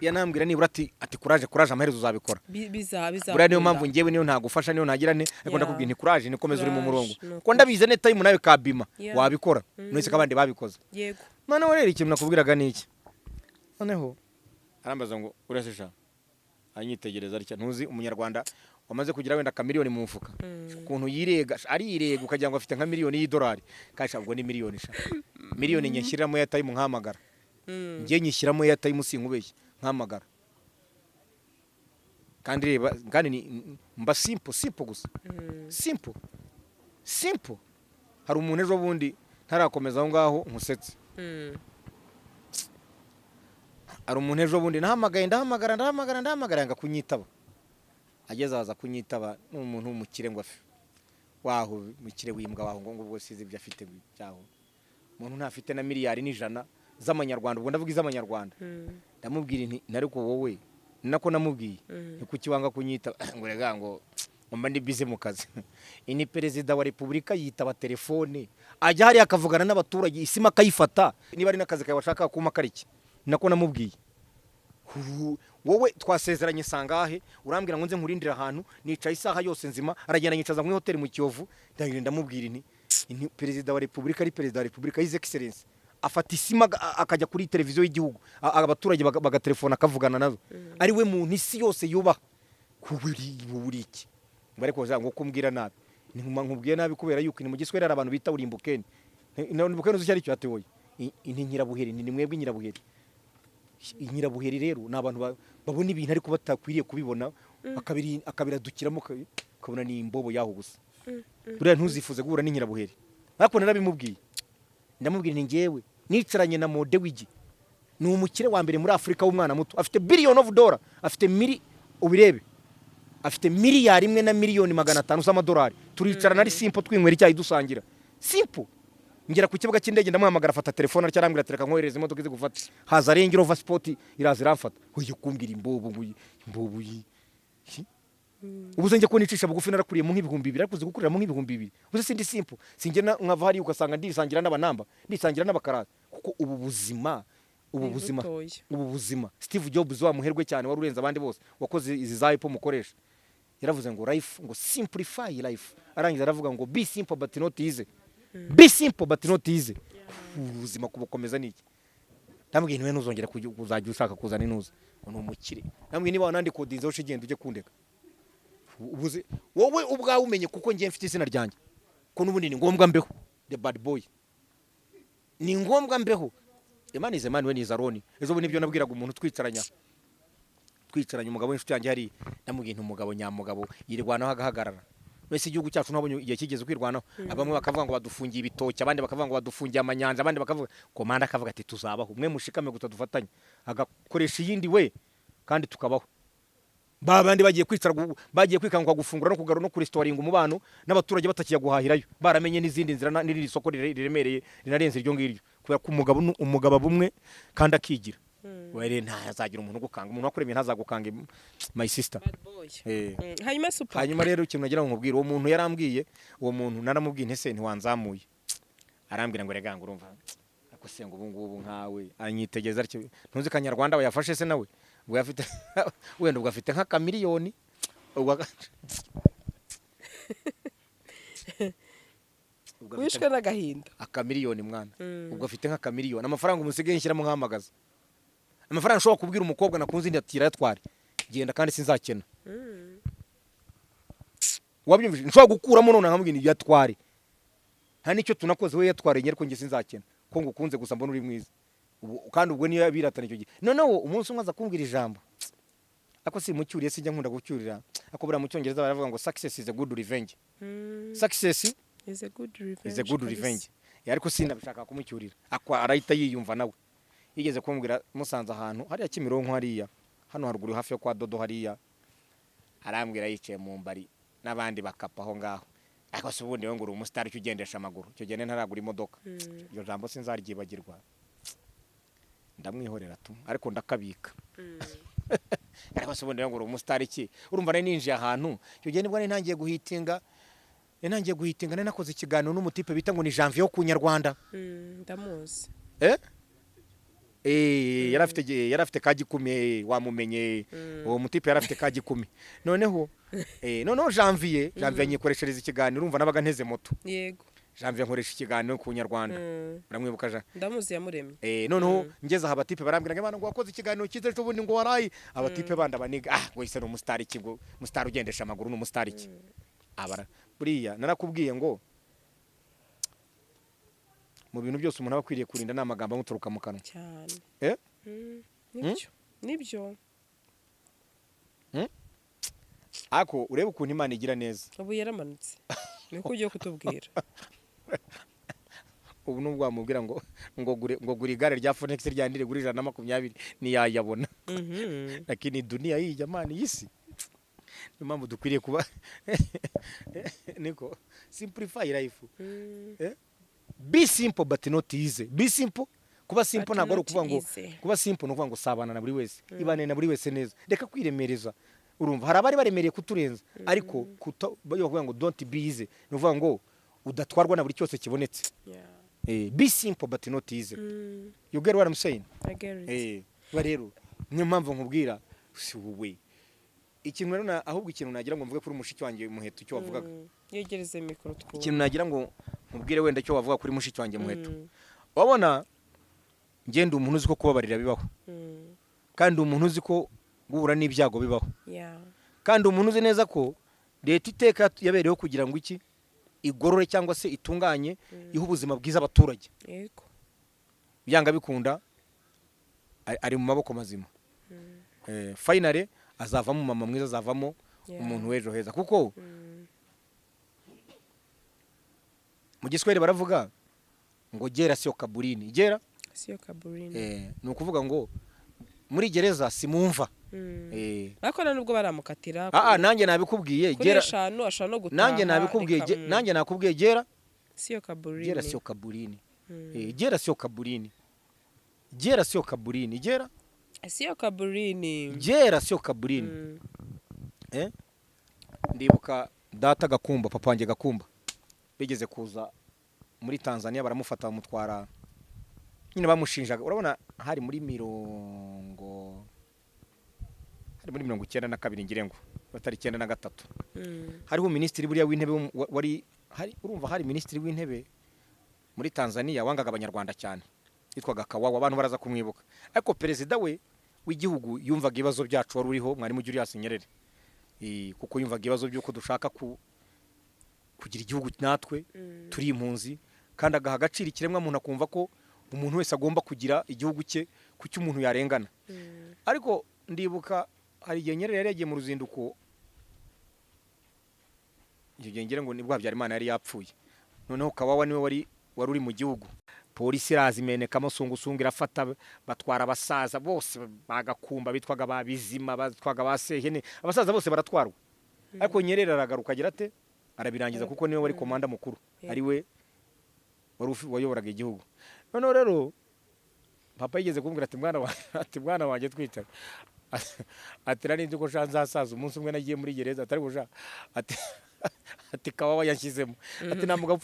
yanambwira nibura ati kuraje amaherezo uzabikora biza buriya niyo mpamvu ngewe niyo ntagufasha niyo ntagira ne ariko ndakubwira nti kuraje nikomeza uri mu murongo ko ndabize ne time nawe kabima wabikora none kabandi babikoze yego noneho rero ikintu nakubwiraga niki noneho arambaza ngo urasesha anyitegereza aricyo ntuzi umunyarwanda wamaze kugira wenda kamiliyoni mu mufuka ukuntu yirega ari irega ukagira ngo afite nka miliyoni y'idolari kaje ubwo ni miliyoni miliyoni nyeshyiramo ya time nkamagara ngiye nyishyiramo ya time sinkubeshye nkamagara kandi reba kandi mba simple gusa simple hari umuntu ejo bundi ntarakomeza aho ngaho nkusetse hari umuntu ejo bundi ndahamagara nga kunyitaba ageze aza kunyitaba n'umuntu w'umukire ngo afi waho mukire wimbwa waho ngo ubwo size ibyo afite byaho umuntu ntafite na miliyari n'ijana z'amanyarwanda ubwo ndavuga iz'amanyarwanda ndamubwira nti nariko wowe nako namubwiye kuki wanga kunyita ngo rega ngo mba ndi bize mu kazi ini perezida wa repubulika yitaba telefone ajya hari akavugana n'abaturage isima akayifata niba ari n'akazi kawe washaka kuma kariki nako namubwiye wowe twasezeranye sangahe urambwira ngo nze nkurindira ahantu nicaye isaha yose nzima aragenda nyicaza mu hotel mu Kiyovu ndamubwira nti perezida wa repubulika ari perezida wa repubulika his excellence afata isima akajya kuri televiziyo y'igihugu abaturage bagatelefona akavugana nazo ari we muntu isi yose yubaha kuburi iki bare ko ngo kumbwira nabi nkubwiye nabi kubera yuko ni mu Giswahili ari abantu bita urimbukeni urimbukeni uzi cyari cyo atewoye inti nyirabuheri ni mwebwe nyirabuheri nyirabuheri rero n'abantu babona ibintu ariko batakwiriye kubibona akabiradukiramo kabona ni imbobo yaho gusa buriya ntuzifuze guhura ni nyirabuheri ariko narabimubwiye ndamubwira ni ngewe nicaranye na Mode Wigi ni umukire wa mbere muri Afrika w'umwana muto afite billion of dollar afite ubirebe afite miliyari imwe na miliyoni 500 z'amadolari turicarana ari simple twinywera icyayi dusangira simple ngera ku kibuga cy'indege ndamuhamagara afata telefone arambwira tereka nkohereza imodoka izi gufata haza Range Rover Sport iraza iramfata uyu kumbwira imbobo ubuze njye ko nicisha bugufi narakuriye mu nk'ibihumbi 2 ariko gukurira mu nk'ibihumbi 2 ubuze sindi simple singe nkava hari ugasanga ndisangira n'abanamba ndisangira n'abakarata kuko ubu buzima Steve Jobs wa muherwe cyane wari urenza abandi bose wakoze izi za Apple mukoresha yaravuze ngo life ngo simplify life, arangiza aravuga ngo be simple but not easy. Be simple but not easy. Ubuzima kubukomeza niki? Ndambwiye niwe ntuzongera kuzajya ushaka kuzana inuza ngo numukire. Ndambwiye niba wanandi kodinze ho shigenda uje kundeka. Ubuze wowe ubwawe umenye kuko ngiye mfite izina ryanjye. Ko nubundi ni ngombwa mbeho the bad boy. Ni ngombwa mbeho. Imana ize man we ni zaroni. Ezo bo nibyo nabwiraga umuntu twicaranya umugabo w'inshuti yanjye hari namubwiye umugabo nyamugabo yirwanaho agahagarara. Wese igihugu cyacu nabonye igihe kigeze kwirwanaho, abamwe bakavuga ngo badufungiye ibitoki, abandi bakavuga ngo badufungiye amanyanja, abandi bakavuga komanda akavuga ati tuzabaho umwe mushikame gutadufatanya agakoresha yindi we kandi tukabaho. Babandi bagiye kwicara bagiye kwikangwa gufungura no kugarura no kuristoringa umubano n'abaturage batakiya guhahirayo, baramenye n'izindi nzira n'iri soko riremereye rinarenze iryo ngiryo, kubera ko umugabo bumwe kandi akigira. Were ntazagira umuntu gukanga, umuntu wakuremye ntazagukanga my sister. Hanyuma rero ikintu nagira ngo nkubwire, uwo muntu yarambwiye, uwo muntu naramubwiye ntese ntiwanzamuye, arambwira ngo rega ngo urumva ako sengo ubungubu nkawe anyitegeza aricyo ntuzi kanyarwanda we yafashe se nawe ubwo yafite wenda ubwo afite nka kamiliyoni wishwe n'agahinda akamiliyoni mwana ubwo afite nka kamiliyoni amafaranga umusigaye nshyiramo nkamagaza amafaranga nshobora kubwira umukobwa nakunze indi atira yatware genda kandi sinzakena wabyumvise nshobora gukuramo none nkamubwira ibyo yatware nta nicyo tunakoze we yatware nyereko nge sinzakena ko ngukunze gusa mbona uri mwiza kandi ubwo niyo biratana icyo gihe noneho umunsi umwe aza kumbwira ijambo ako si mucyuriye sijya nkunda gucyurira ako bura mu cyongereza baravuga ngo success is a good revenge. Success is a good revenge. Ariko sinabishaka kumucyurira ako arahita yiyumva nawe yigeze kumbwira musanze ahantu hariya Kimironko hariya hano haruguru hafi yo kwa Dodo hariya arambwira yicaye mu mbari n'abandi bakapa aho ngaho ariko se ubundi we ngo uri umustar cyugendesha amaguru cyo gene ntaragura imodoka iryo jambo sinzarigibagirwa ndamwihorera tu ariko ndakabika ariko se ubundi we ngo uri umustar iki urumva nari ninjiye ahantu cyo gene bwo ntangiye guhitinga nari nakoze ikiganiro n'umutipe bita ngo ni Janvier yo ku Nyarwanda ndamuzi yarafite kagikume wamumenye uwo mutipe yarafite kagikume noneho Janvier nyikoreshereza ikiganiro urumva nabaga nteze moto yego Janvier nkoresha ikiganiro ku Nyarwanda uramwibuka ja ndamuzi yamuremye noneho ngeze aha abatipe barambwira ngo ngo wakoze ikiganiro cyiza cyo bundi ngo warayi abatipe banda baniga ngo ise no umustar ikigo umustar ugendesha amaguru n'umustar iki abara buriya narakubwiye ngo mu bintu byose umuntu aba akwiriye kurinda n'amagambo amuturuka mu kanwa cyane nibyo ako urebe ukuntu Imana igira neza ubu yaramanutse niko ugiye kutubwira ubu nubwo wamubwira ngo gura igare rya Phoenix ryandire guri 120 niyayabona lakini dunia hii jamani yisi impamvu dukwiriye kuba niko simplify life be simple but not easy. Be simple kuba simple ntabwo ari ukuvuga ngo kuba simple no kuvuga ngo sabana na buri wese ibane na buri wese neza reka kwiremereza urumva hari abari baremereye kuturenza ariko bavuga ngo don't be easy no kuvuga ngo udatwarwa na buri cyose kibonetse be simple but not easy. You get what I'm saying? I get it. Rero niyo mpamvu nkubwira si wowe ikintu rero ahubwo ikintu nagira ngo mvuge kuri mushiki wanjye Muheto cyo wavugaga yegereze mikoro twuba ikintu nagira ngo nkubwire wenda cyo wavuga kuri mushiki wanjye Muheto wabona ngende umuntu uzi ko kubabarira bibaho kandi umuntu uzi ko guhura n'ibyago bibaho kandi umuntu uzi neza ko leta iteka yabereyeho kugira ngo iki igorore cyangwa se itunganye iha ubuzima bwiza abaturage yego byanga bikunda ari mu maboko mazima finally azavamo mama mwiza azavamo umuntu wejo heza kuko mu Giswahili baravuga ngo gera sio kaburini ni ukuvuga ngo muri gereza simumva ariko nubwo baramukatira nanjye nabikubwiye gera eshanu ashano gutaha nanjye nakubwiye gera sio kaburini gera sio kaburini gera sio kaburini gera sio kaburini gera sio kaburini gera sio kaburini ndibuka data Gakumba papa wanjye Gakumba bigeze kuza muri Tanzania baramufata bamutwara nyine bamushinjaga urabona hari muri 92 ngire ngo batari 93 hariho minisitiri buriya w'intebe urumva hari minisitiri w'intebe muri Tanzania wangaga abanyarwanda cyane yitwaga Kawawa abantu baraza kumwibuka ariko perezida we w'igihugu yumvaga ibibazo byacu wari uriho mwarimu Julius Nyerere kuko yumvaga ibibazo by'uko dushaka kugira igihugu natwe turi impunzi kandi agaha agaciro ikiremwa muntu akumva ko umuntu wese agomba kugira igihugu cye kuki umuntu yarengana ariko ndibuka hari igihe Nyerere yagiye mu ruzinduko igihe ngire ngo nibwo Habyarimana yari yapfuye noneho Kawawa niwe wari uri mu gihugu polisi irazimeneka amusungusungu irafata batwara abasaza bose bagakumba bitwaga babizima batwaga basehene abasaza bose baratwarwa ariko Nyerere aragaruka agira ate arabirangiza kuko niwe wari komanda mukuru ari we wari wayoboraga igihugu noneho rero papa yigeze kumbwira ati mwana wanjye twita ati rani nzi ko nzasaza umunsi umwe nagiye muri gereza atari buja ati Kawawa yashyizemo ati nta mugabo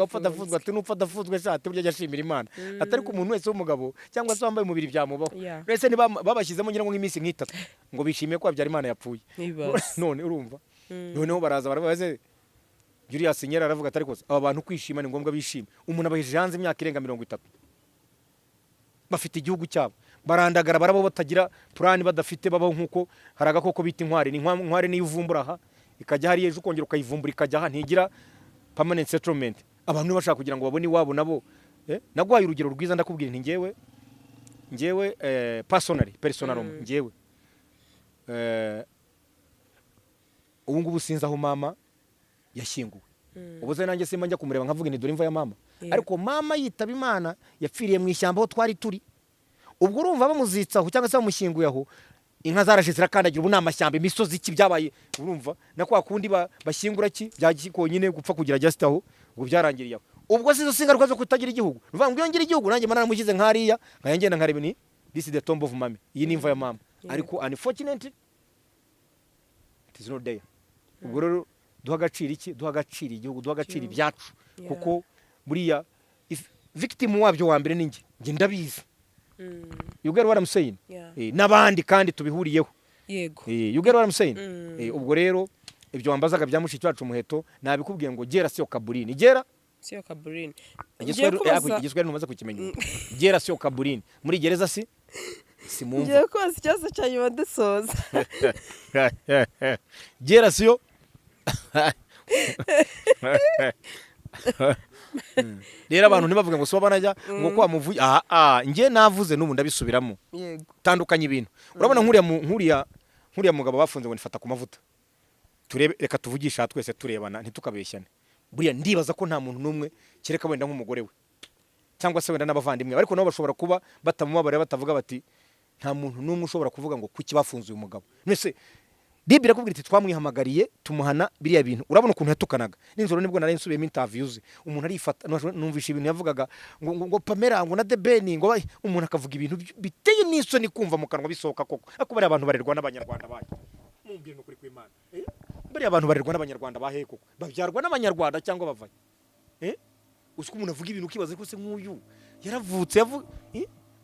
ufata fuzwa ati nupfa dafuzwe sha ati burya yashimira Imana atari ku muntu wese w'umugabo cyangwa se wambaye umubiri byamubaho rese ni babashyizemo ngira ngo nk'iminsi nk'itatu ngo bishimiye ko Habyarimana yapfuye none urumva noneho baraza barabaze Julius Nyerere aravuga atari kose aba bantu kwishima ni ngombwa bishime umuntu abaheje hanze imyaka irenga 30 bafite igihugu cyabo barandagara barabo batagira plan badafite babaho nkuko haraga koko bita inkware ni inkware ni uvumbura aha ikajya hari ejo kongera ukayivumbura ikajya aha ntigira permanent settlement abantu bashaka kugira ngo babone iwabo nabo nagwaye urugero rwiza ndakubwira nti ngewe personal ngewe ubu ngubu sinzi aho mama yashyinguwe ubuze nanjye simba njya kumureba nkavuga ni dore imva ya mama ariko mama yitaba Imana yapfiriye mu ishyamba aho twari turi ubwo urumva bamuzitsaho cyangwa se bamushyinguye aho inka zarashe zirakandagira ubu namashyamba imisozi iki byabaye urumva na kwa kundi bashyingura ki byagikonyine gupfa kugira just aho ubwo byarangiriye ubwo sizo singaruka zo kutagira igihugu uvuga ngo yongera igihugu nanjye mana namushyize nkariya nkayengenda nkareba ni this is the tomb of mama iyi ni imva ya mama ariko unfortunately it is not there ubwo rero duha agaciro iki duha agaciro igihugu duha agaciro ibyacu kuko buriya victim wabyo wa mbere ninjye ndabizi you get what I'm saying nabandi kandi tubihuriyeho yego you get what I'm saying ubwo rero ibyo wambazaga bya mushiki wacu Muheto nabikubwiye ngo gera sio kaburini gera sio kaburini igiswahili ntumaze kukimenya gera sio kaburini muri gereza si mumva ngiye kwasa ikibazo cya nyuma dusoza gera sio rero abantu ntibavuga ngo soba najya ngo kwa muvuye ngiye navuze n'ubu ndabisubiramo yego tandukanye ibintu urabona nkuriya mugabo bafunze ngo nifata ku mavuta turebe reka tuvugisha twese turebana ntitukabeshyane buriya ndibaza ko nta muntu numwe kereka wenda nk'umugore we cyangwa se wenda n'abavandimwe ariko nabo bashobora kuba batamubabarira batavuga bati nta muntu numwe ushobora kuvuga ngo kuki bafunze uyu mugabo nese Bibi rakubwira iti twamwihamagariye tumuhana biriya bintu urabona ukuntu yatukanaga ninzoro nibwo nari nsubiyemo interviews umuntu arifata numvisha ibintu yavugaga ngo Pamela ngo na Debeni ngo umuntu akavuga ibintu biteye n'isoni kumva mu kanwa bisohoka koko ako bari abantu barerwa n'abanyarwanda baje mumbwire no kuri kw'Imana bari abantu barerwa n'abanyarwanda bahe koko babyarwa n'abanyarwanda cyangwa bavaye usko umuntu avuga ibintu kibaze ko se nk'uyu yaravutse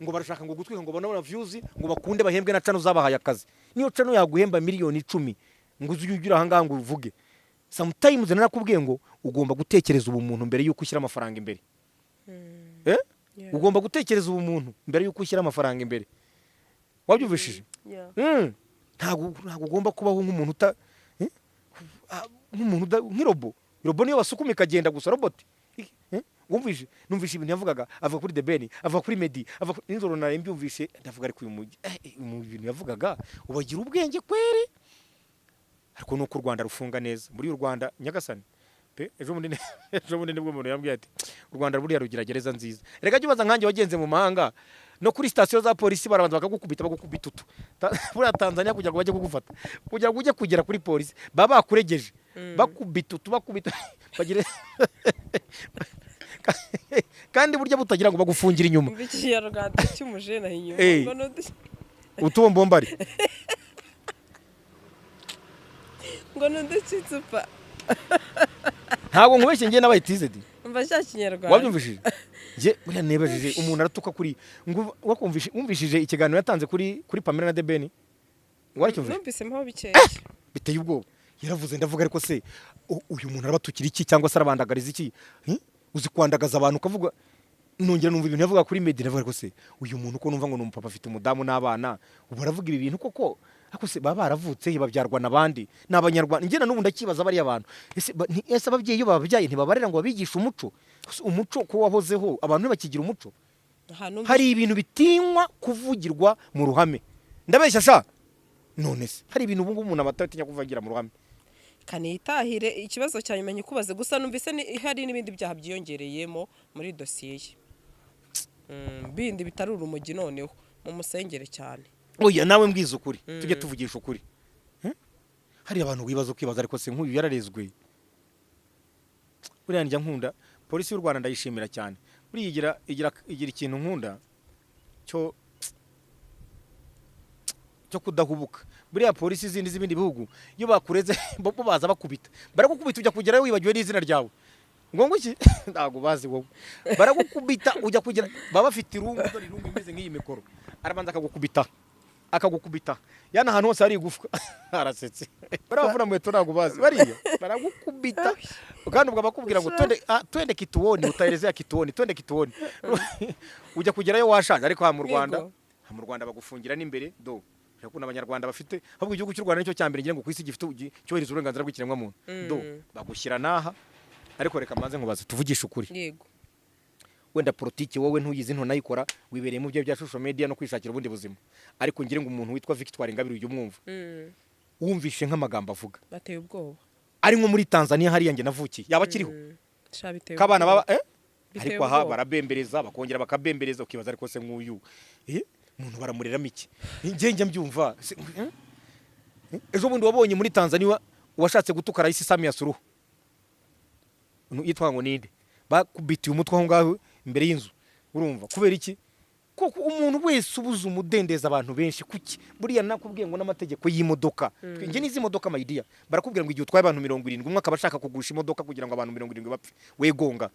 ngo barashaka ngo gutwika ngo banabona views ngo bakunde bahembwe na cano zabahaye akazi niyo cano yaguhemba miliyoni 10 ngo uzugira ahanga ngo uvuge sometimes narakubwiye ngo ugomba gutekereza ubumuntu mbere yuko ushyira amafaranga imbere ugomba gutekereza ubumuntu mbere yuko ushyira amafaranga imbere wabyumvishije ntago ugomba kubaho nk'umuntu nk'irobo niyo basukuma ikagenda gusa robot numvishe ibintu yavugaga avuga kuri Debeni avuga kuri Medi avuga inzoro na mbyumvishe ndavuga ari mu bintu yavugaga ubagira ubwenge kweri ariko nuko u Rwanda rufunga neza muri u Rwanda Nyagasani pe ejo bundi nibwo umuntu yambwiye ati u Rwanda buriya rugira gereza nziza reka jye ubaza nkanjye wagenze mu mahanga no kuri station za polisi barabanza bagukubita utu buriya Tanzania kugira ngo bajye kugufata kugira ngo ujye kugera kuri polisi baba bakuregeje bakubita bagire kandi burya butagira ngo bagufungira inyuma bikiye Rwanda cy'umuje na inyuma ngo utubombombari ngo nudukitsupa ntabwo nkubeshye ngiye n'abayitize di umva cya Kinyarwanda wabyumvishije nge buriya nebajije umuntu aratuka kuri ngo wakumvishije ikiganiro yatanze kuri Pamela na Debeni waracyumvise numvise mpo bikeya biteye ubwoba yaravuze ndavuga ariko se uyu muntu arabatukira iki cyangwa se arabandagariza iki uzi kwandagaza abantu ukavuga nongera numva ibintu yavuga kuri media ndavuga ariko se uyu muntu ko numva ngo ni umupapa afite umudamu n'abana ubu aravuga ibi bintu koko ariko se baba baravutse babyarwa n'abandi n'abanyarwanda ngena n'ubu ndakibaza bari abantu ese ababyeyi iyo bababyaye ntibabarera ngo babigishe umuco ko wahozeho abantu bakigira umuco hari ibintu bitinywa kuvugirwa mu ruhame ndabeshya sha none se hari ibintu ubu ngubu umuntu abatatinya kuvugira mu ruhame kanitahire ikibazo cya nyuma nyikubaze gusa numvise hari n'ibindi byaha byiyongereyemo muri dosiye ye bindi bitari urumogi noneho mu musengere cyane oya nawe mbwiza ukuri tujye tuvugisha ukuri hari abantu wibaza ukibaza ariko se nk'uyu yararezwe buriya njya nkunda polisi y'u Rwanda ndayishimira cyane buriya igira ikintu nkunda cyo kudahubuka buriya polisi z'ibindi bihugu iyo bakureze bo baza bakubita baragukubita ujya kugerayo wibagiwe n'izina ryawe ngo iki ntago bazi wowe baragukubita ujya kugera baba bafite irungu imeze nk'iyi mikoro arabanza akagukubita yana ahantu hose hari igufwa arasetse baravuna mu ntago bazi bariya baragukubita kandi ubwo bakubwira ngo twende kituoni utaelezea kituoni twende kituoni ujya kugerayo washanje ariko mu Rwanda bagufungira n'imbere do yakuna abanyarwanda bafite ahubwo igihugu cy'u Rwanda nicyo cyambere ngira ngo kwisi gifite cyohereza uburenganzira bw'ikiremwa muntu do bagushyira naha ariko reka manze nkubaze tuvugisha ukuri yego wenda politiki wowe ntuyizi ntonayikora wibereye mu byo bya social media no kwishakira ubundi buzima ariko ngire ngo umuntu witwa Victoire Ingabire uyu mwumva wumvishe nk'amagambo avuga bateye ubwoba ari nko muri Tanzania hariya nge navukiye yaba kiriho kabana baba ariko aha barabembereza bakongera bakabembereza ukibaza ariko se nk'uyu umuntu baramureramo iki njye mbyumva ejo bundi wabonye muri Tanzania washatse gutuka Rais Samia Suluhu yitwa ngo ninde bakubitiye umutwe aho ngaho imbere y'inzu urumva kubera iki koko umuntu wese ubuza umudendeza abantu benshi kuki buriya nakubwiye ngo n'amategeko y'imodoka nge nizi imodoka mayidiya barakubwira ngo igihe utwaye abantu 70 umwe akaba ashaka kugusha imodoka kugira ngo abantu 70 bapfe wegonga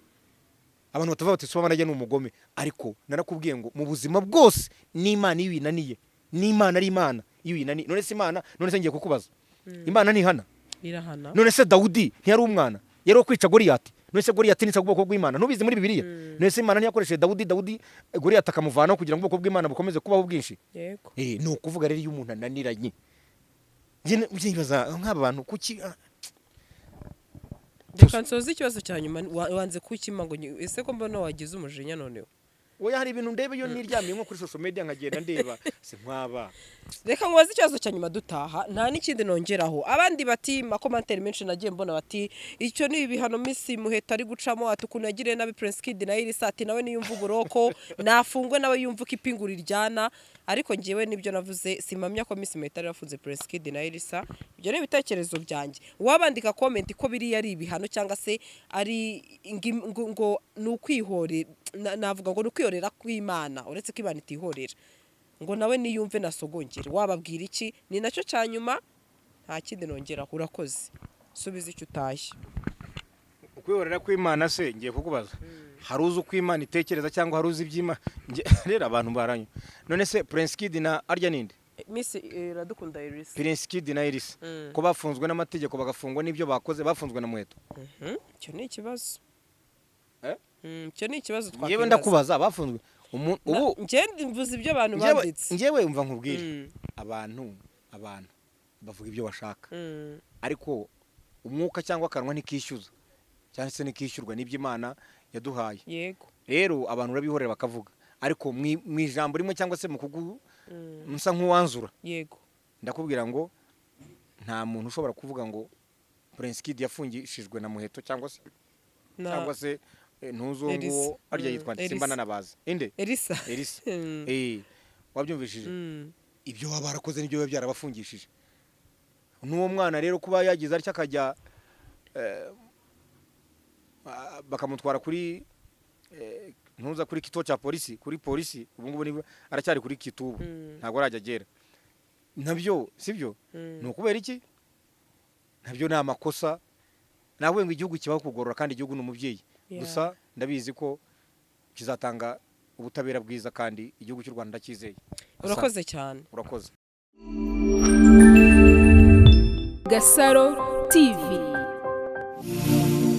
abantu batavuga bati soba najya n'umugome ariko narakubwiye ngo mu buzima bwose n'Imana iyo inaniye n'Imana ari Imana iyo inaniye none se Imana none se ngiye kukubaza Imana ntihana irahana none se Dawudi ntiyari umwana yari kwica Goliyati none se Goliyati ni ubwoko bw'Imana nubizi muri Bibiliya none se Imana ntiyakoresheje Dawudi Goliyati akamuvanaho kugira ngo ubwoko bw'Imana bukomeze kubaho bwinshi yego no kuvuga rero iyo umuntu ananiranye ngibaza nk'aba bantu kuki kansoza ikibazo cya nyuma wanze kukima ngo ese ko mbona wagize umujinya noneho oya hari ibintu ndebe iyo niryamiye nko kuri social media nkagenda ndeba se nkwaba reka ngwaze ikibazo cya nyuma dutaha nta n'ikindi nongeraho abandi bati makomantere menshi nagiye mbona bati icyo ni ibihano Miss Muheto ari gucamo atukuntu yagiriye nabi Prince Kid na Irisa ati nawe niyumva uburoko nafungwe nawe yumva ko ipingura iryana ariko ngiyewe nibyo navuze simamya ko Miss Muheto ari yafunze Prince Kid na Irisa ibyo ni ibitekerezo byanjye wabandika comment ko biri yari ibihano cyangwa se ari ngo nukwihore navuga ngo nukwihorera kw'Imana uretse ko Imana itihorera ngo nawe niyumve nasogongere wababwira iki ni nacyo cyanyuma nta kindi nongeraho urakoze subiza icyo utashye ukwihorera kw'Imana se ngiye kukubaza hari uzi uko Imana itekereza cyangwa hari uzi iby'Imana rero abantu baranye none se Prince Kid na arya ninde Miss Iradukunda Irisa Prince Kid na Irisa ko bafunzwe n'amategeko bagafungwa n'ibyo bakoze bafunzwe na Muheto cyo ni ikibazo cyo ni ikibazo twakwibaza yewe ndakubaza bafunzwe ubu ngende mvuze ibyo abantu banditse ngewe umva nkubwire abantu bavuga ibyo bashaka ariko umwuka cyangwa akanwa ntikishyuza cyane se nikishyurwa n'ibyo Imana yaduhaye yego rero abantu urabihorera bakavuga ariko mu ijambo rimwe cyangwa se mu kugu musa nk'uwanzura yego ndakubwira ngo nta muntu ushobora kuvuga ngo Prince Kid yafungishijwe na Muheto cyangwa se ntuzunguwo arya yitwa Simba nanabaza inde Elisa wabyumvishije ibyo baba barakoze n'ibyo biba byarabafungishije n'uwo mwana rero kuba yagize ariko akajya bakamutwara kuri ntuza kuri kito cya polisi kuri polisi ubu ngubu aracyari kuri kitubu ntabwo arajya agera nabyo sibyo ni ukubera iki nabyo ni amakosa nawe ngo igihugu kibaho kugorora kandi igihugu ni umubyeyi gusa ndabizi ko kizatanga ubutabera bwiza kandi igihugu cy'u Rwanda cyizeye urakoze cyane urakoze Gasaro TV.